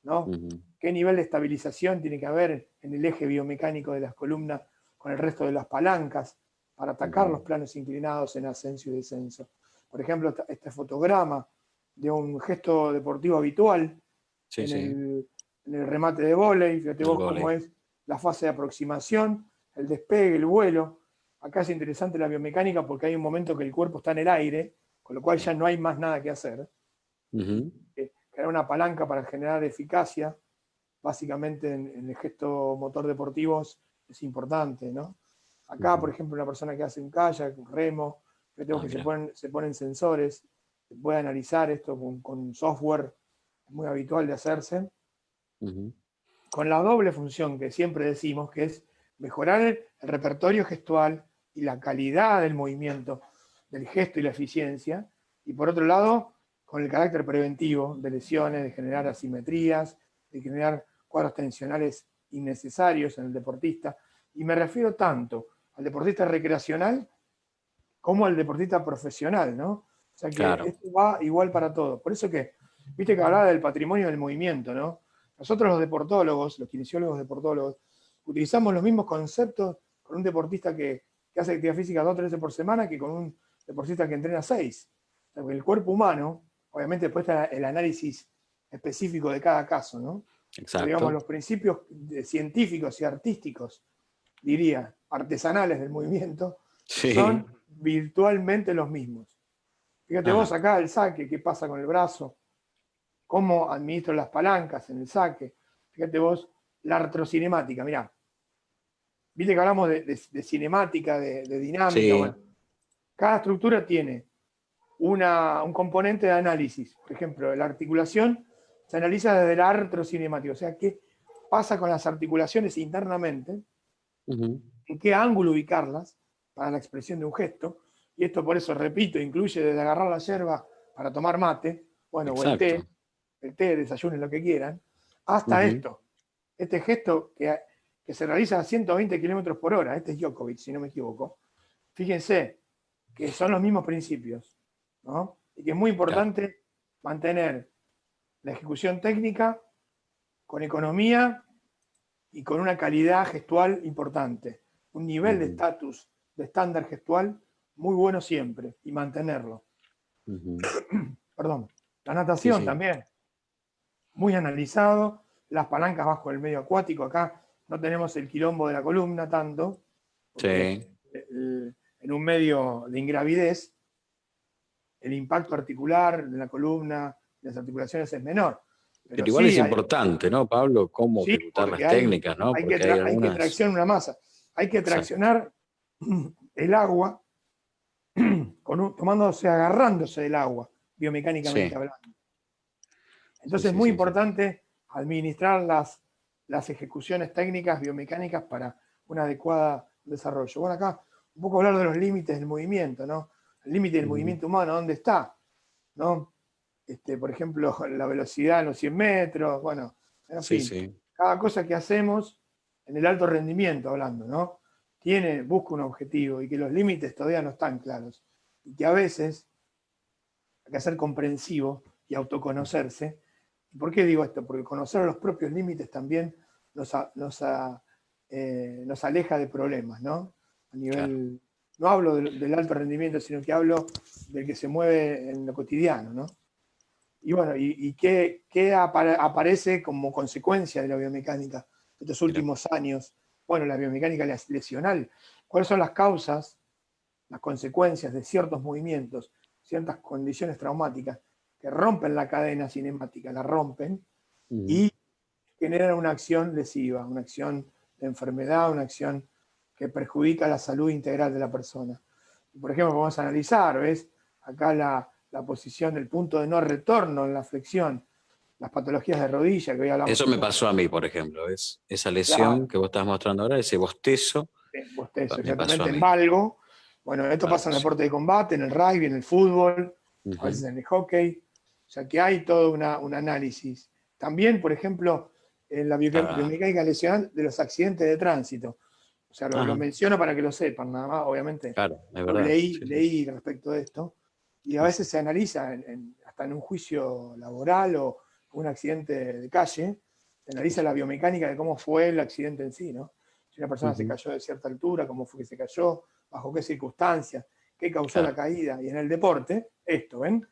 ¿no? Ujú. Qué nivel de estabilización tiene que haber en el eje biomecánico de las columnas con el resto de las palancas para atacar Ujú. los planos inclinados en ascenso y descenso. Por ejemplo, este fotograma de un gesto deportivo habitual Sí, en sí. el remate de vóley, fíjate El vos cómo vóley. es la fase de aproximación, el despegue, el vuelo. Acá es interesante la biomecánica porque hay un momento que el cuerpo está en el aire, con lo cual Sí. ya no hay más nada que hacer. Y Ujú. crear una palanca para generar eficacia, básicamente en el gesto motor deportivo es importante, ¿no? Acá, por Ujú. ejemplo, una persona que hace un kayak, un remo, fíjate vos Ah, que mira. se ponen sensores, se puede analizar esto con software muy habitual de hacerse Ujú. con la doble función que siempre decimos, que es mejorar el repertorio gestual y la calidad del movimiento, del gesto y la eficiencia, y por otro lado, con el carácter preventivo de lesiones, de generar asimetrías, de generar cuadros tensionales innecesarios en el deportista. Y me refiero tanto al deportista recreacional como al deportista profesional, ¿no? O sea que Claro. esto va igual para todos. Por eso que, viste que hablaba del patrimonio del movimiento, ¿no? Nosotros los deportólogos, los kinesiólogos deportólogos, utilizamos los mismos conceptos con un deportista que hace actividad física 2 o 3 veces por semana que con un deportista que entrena 6. O sea, el cuerpo humano, obviamente después está el análisis específico de cada caso, ¿no? Pero digamos, Exacto. los principios científicos y artísticos, diría, artesanales del movimiento, Sí. son virtualmente los mismos. Fíjate vos acá el saque, qué pasa con el brazo, cómo administro las palancas en el saque. Fíjate vos la artrocinemática, mirá. Viste que hablamos de cinemática, de dinámica. Sí. Bueno, cada estructura tiene un componente de análisis. Por ejemplo, la articulación se analiza desde la artrocinemática, o sea, qué pasa con las articulaciones internamente, en qué ángulo ubicarlas para la expresión de un gesto. Y esto, por eso, repito, incluye desde agarrar la yerba para tomar mate, bueno, o Exacto. el té, desayunen, lo que quieran, hasta esto. Este gesto que se realiza a 120 kilómetros por hora, este es Djokovic, si no me equivoco. Fíjense que son los mismos principios, ¿no? Y que es muy importante mantener la ejecución técnica con economía y con una calidad gestual importante, un nivel de estatus, de estándar gestual muy bueno siempre, y mantenerlo. Perdón. La natación también, muy analizado, las palancas bajo el medio acuático, acá no tenemos el quilombo de la columna tanto, porque en un medio de ingravidez, el impacto articular de la columna, de las articulaciones es menor. Pero Pero igual es sí, importante, ¿no, Pablo? Cómo sí, ejecutar las porque técnicas, ¿no? hay que, Porque hay hay que algunas. traccionar una masa, hay que Exacto. traccionar el agua tomándose, agarrándose del agua, biomecánicamente hablando. Entonces es muy importante administrar las ejecuciones técnicas biomecánicas para un adecuado desarrollo. Bueno, acá un poco hablar de los límites del movimiento, ¿no? El límite del movimiento humano, ¿dónde está? ¿No? Por ejemplo, la velocidad en los 100 metros, bueno, en fin, cada cosa que hacemos en el alto rendimiento hablando, ¿no? Busca un objetivo y que los límites todavía no están claros. Y que a veces hay que ser comprensivo y autoconocerse. ¿Y por qué digo esto? Porque conocer los propios límites también nos aleja de problemas, ¿no? A nivel, no hablo del alto rendimiento, sino que hablo del que se mueve en lo cotidiano, ¿no? Y bueno, ¿qué aparece como consecuencia de la biomecánica de estos últimos años? Bueno, la biomecánica lesional. ¿Cuáles son las causas, las consecuencias de ciertos movimientos, ciertas condiciones traumáticas que rompen la cadena cinemática, la rompen y generan una acción lesiva, una acción de enfermedad, una acción que perjudica la salud integral de la persona? Por ejemplo, vamos a analizar, ¿ves? Acá la posición del punto de no retorno en la flexión, las patologías de rodilla que hoy hablamos. Eso me pasó a mí, por ejemplo, ¿ves? Esa lesión Claro, que vos estás mostrando ahora, ese bostezo, bostezo, me pasó a exactamente, en mí. valgo. Bueno, esto pasa en el deporte de combate, en el rugby, en el fútbol, a veces en el hockey. O sea que hay todo un análisis. También, por ejemplo, en la biomecánica lesional de los accidentes de tránsito. O sea, lo menciono para que lo sepan, nada más, obviamente. Claro, es Lo verdad. leí respecto de esto. Y a veces se analiza, hasta en un juicio laboral o un accidente de calle, se analiza la biomecánica de cómo fue el accidente en sí, ¿no? Si una persona se cayó de cierta altura, cómo fue que se cayó, bajo qué circunstancias, qué causó la caída. Y en el deporte, esto, ¿ven?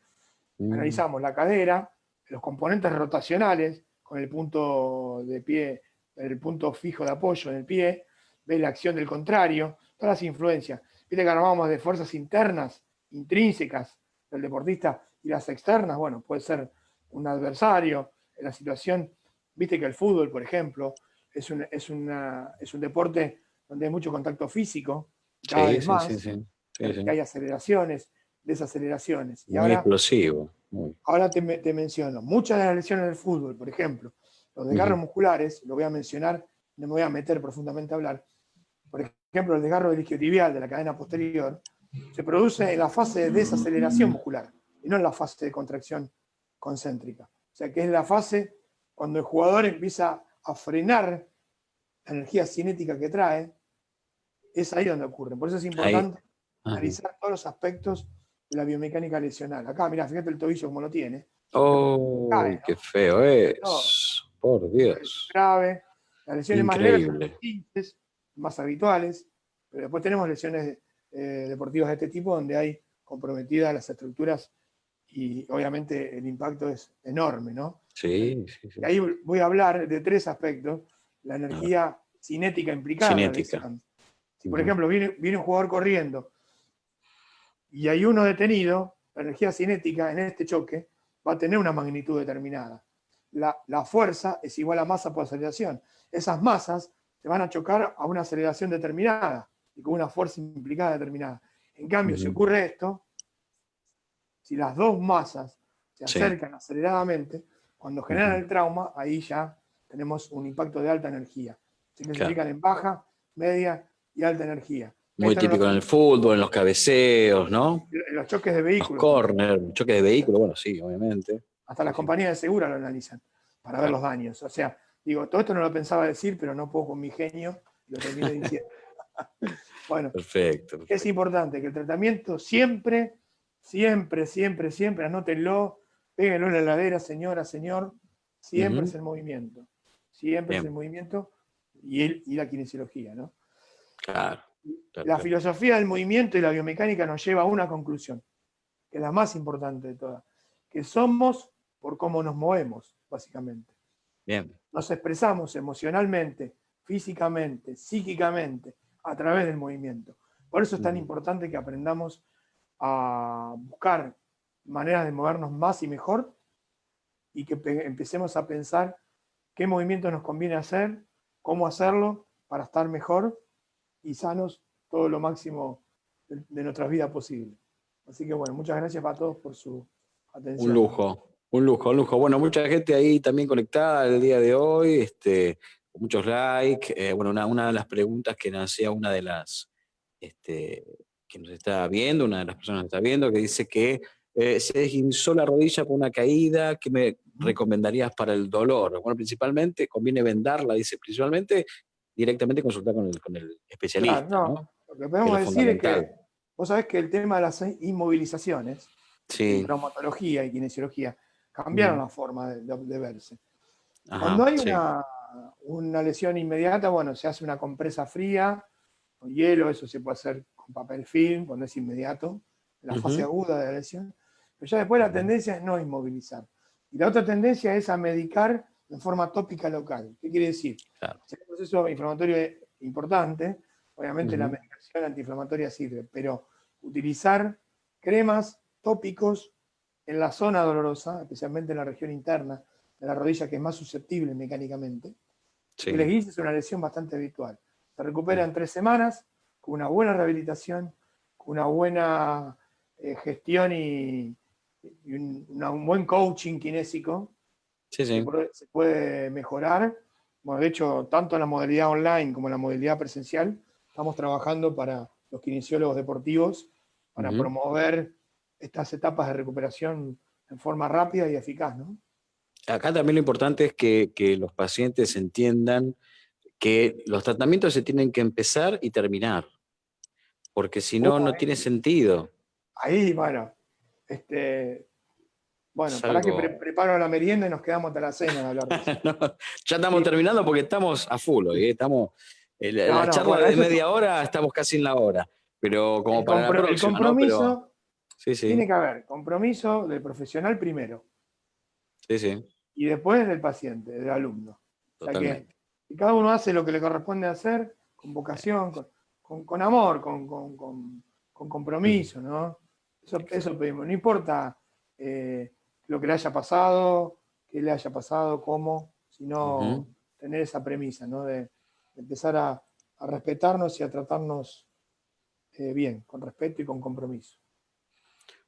Analizamos la cadera, los componentes rotacionales, con el punto de pie, el punto fijo de apoyo en el pie, ves la acción del contrario, todas las influencias. Viste que armamos de fuerzas internas, intrínsecas del deportista, y las externas, bueno, puede ser un adversario, en la situación, viste que el fútbol, por ejemplo, es un deporte donde hay mucho contacto físico, cada vez más, que hay aceleraciones, desaceleraciones. Y Muy explosivo. ahora te menciono, muchas de las lesiones del fútbol, por ejemplo, los desgarros musculares, lo voy a mencionar, no me voy a meter profundamente a hablar. Por ejemplo, el desgarro del isquiotibial de la cadena posterior se produce en la fase de desaceleración muscular y no en la fase de contracción concéntrica. O sea, que es la fase cuando el jugador empieza a frenar la energía cinética que trae, es ahí donde ocurre. Por eso es importante analizar todos los aspectos de la biomecánica lesional. Acá, mirá, fíjate el tobillo como lo tiene. ¡Oh, Cae, qué ¿no? feo No, es! Por es Dios. grave. Las lesiones más leves son Increíble. los más habituales, pero después tenemos lesiones deportivas de este tipo donde hay comprometidas las estructuras y obviamente el impacto es enorme, ¿no? Sí. Y ahí voy a hablar de tres aspectos. La energía cinética implicada en la Cinética. lesión. Si, por ejemplo, viene un jugador corriendo y hay uno detenido, la energía cinética en este choque va a tener una magnitud determinada. La fuerza es igual a masa por aceleración. Esas masas se van a chocar a una aceleración determinada y con una fuerza implicada determinada. En cambio, si ocurre esto, si las dos masas se acercan aceleradamente, cuando generan el trauma, ahí ya tenemos un impacto de alta energía. Se clasifican en baja, media y alta energía. Muy típico en el fútbol, en los cabeceos, ¿no? En los choques de vehículos. Los corners, choques de vehículos, bueno, sí, obviamente. Hasta las compañías de seguro lo analizan para ver los daños. O sea, digo, todo esto no lo pensaba decir, pero no puedo con mi genio, y lo terminé diciendo. Bueno, perfecto. Es importante que el tratamiento siempre, anótenlo, péguenlo en la heladera, señora, señor, siempre es el movimiento. Siempre es el movimiento y la kinesiología, ¿no? Claro. La filosofía del movimiento y la biomecánica nos lleva a una conclusión, que es la más importante de todas, que somos por cómo nos movemos, básicamente. Bien. Nos expresamos emocionalmente, físicamente, psíquicamente, a través del movimiento. Por eso es tan importante que aprendamos a buscar maneras de movernos más y mejor y que empecemos a pensar qué movimientos nos conviene hacer, cómo hacerlo para estar mejor y sanos todo lo máximo de nuestras vidas posible. Así que bueno, muchas gracias para todos por su atención. Un lujo. Bueno, mucha gente ahí también conectada el día de hoy, con muchos likes. Bueno, una de las preguntas que nos hacía una de las que nos está viendo, una de las personas que está viendo, que dice que se desguinzó la rodilla por una caída. ¿Qué me recomendarías para el dolor? Bueno, principalmente conviene vendarla, dice, principalmente directamente consultar con el especialista. Claro, ¿no? Lo que podemos decir es que vos sabés que el tema de las inmovilizaciones, en traumatología y kinesiología, cambiaron la forma de verse. Cuando hay una lesión inmediata, bueno, se hace una compresa fría, con hielo, eso se puede hacer con papel film, cuando es inmediato, en la fase aguda de la lesión. Pero ya después la tendencia es no inmovilizar. Y la otra tendencia es a medicar de forma tópica local. ¿Qué quiere decir? Claro. Si hay un proceso inflamatorio importante, obviamente la medicación antiinflamatoria sirve, pero utilizar cremas, tópicos en la zona dolorosa, especialmente en la región interna de la rodilla, que es más susceptible mecánicamente, que les guise es una lesión bastante habitual. Se recupera en 3 semanas, con una buena rehabilitación, con una buena gestión y un buen coaching kinésico. Se puede mejorar. Bueno, de hecho, tanto en la modalidad online como en la modalidad presencial, estamos trabajando para los kinesiólogos deportivos para promover estas etapas de recuperación en forma rápida y eficaz, ¿no? Acá también lo importante es que los pacientes entiendan que los tratamientos se tienen que empezar y terminar, porque si no, no tiene sentido. Ahí, bueno, para que preparo la merienda y nos quedamos hasta la cena de hablar de eso. No, ya estamos terminando porque estamos a full hoy. Estamos, la charla de media hora, estamos casi en la hora, pero como para la próxima. El compromiso, ¿no? Pero, tiene que haber compromiso del profesional primero. Y después del paciente, del alumno. Totalmente. O sea que cada uno hace lo que le corresponde hacer, con vocación, con amor, con compromiso, ¿no? Eso pedimos. No importa lo que le haya pasado, qué le haya pasado, cómo, sino tener esa premisa, ¿no? De empezar a respetarnos y a tratarnos bien, con respeto y con compromiso.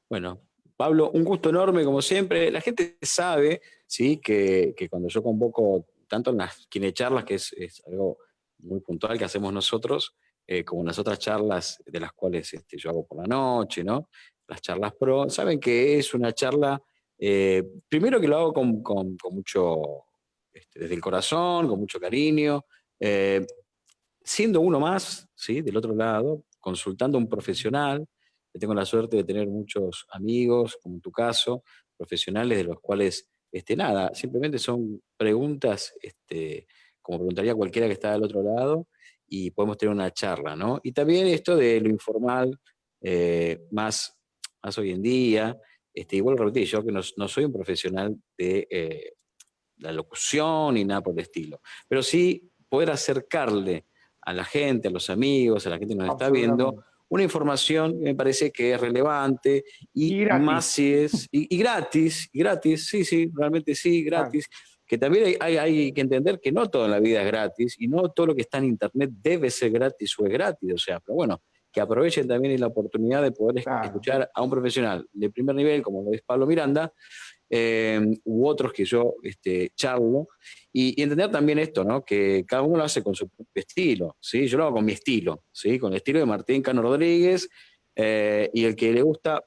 Bueno, Pablo, un gusto enorme como siempre. La gente sabe, ¿sí? que cuando yo convoco, tanto en las kinecharlas, que es algo muy puntual que hacemos nosotros, como en las otras charlas de las cuales yo hago por la noche, ¿no? Las charlas pro, saben que es una charla, primero que lo hago con mucho, desde el corazón, con mucho cariño, siendo uno más, ¿sí? Del otro lado, consultando a un profesional. Tengo la suerte de tener muchos amigos, como en tu caso, profesionales de los cuales, nada, simplemente son preguntas, como preguntaría cualquiera que está del otro lado, y podemos tener una charla, ¿no? Y también esto de lo informal, más hoy en día, y vuelvo a repetir, yo que no soy un profesional de la locución ni nada por el estilo, pero sí poder acercarle a la gente, a los amigos, a la gente que nos está viendo, una información que me parece que es relevante Y gratis. más si es, y gratis, sí, realmente sí, gratis. Que también hay que entender que no todo en la vida es gratis y no todo lo que está en Internet debe ser gratis o es gratis. O sea, pero bueno, que aprovechen también la oportunidad de poder escuchar a un profesional de primer nivel, como lo es Pablo Miranda, u otros que yo charlo, y entender también esto, ¿no? Que cada uno lo hace con su propio estilo, ¿sí? Yo lo hago con mi estilo, ¿sí? Con el estilo de Martín Cano Rodríguez, y el que le gusta,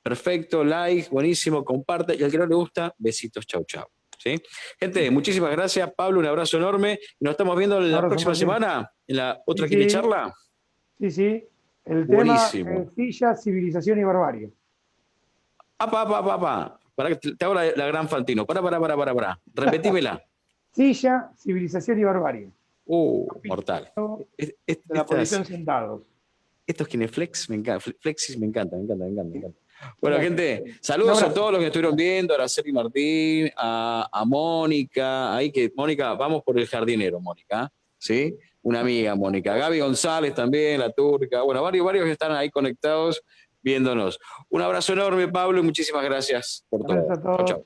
perfecto, like, buenísimo, comparte, y al que no le gusta, besitos, chau, chau. ¿Sí? Gente, muchísimas gracias, Pablo, un abrazo enorme, y nos estamos viendo la próxima semana en la otra Gine Charla. Sí. El Buenísimo. tema silla, civilización y barbarie. Para que te hago la gran Fantino. Para. Repetímela. Silla, civilización y barbarie. Mortal. De la posición sentados. Estos Kineflex me encanta. Flexis me encanta. Bueno, gente, saludos a todos los que estuvieron viendo, a Araceli Martín, a Mónica, Mónica, vamos por el jardinero, Mónica, ¿sí? Una amiga, Mónica. Gaby González también, la turca. Bueno, varios que están ahí conectados viéndonos. Un abrazo enorme, Pablo, y muchísimas gracias por todo. Gracias a todos. Chau.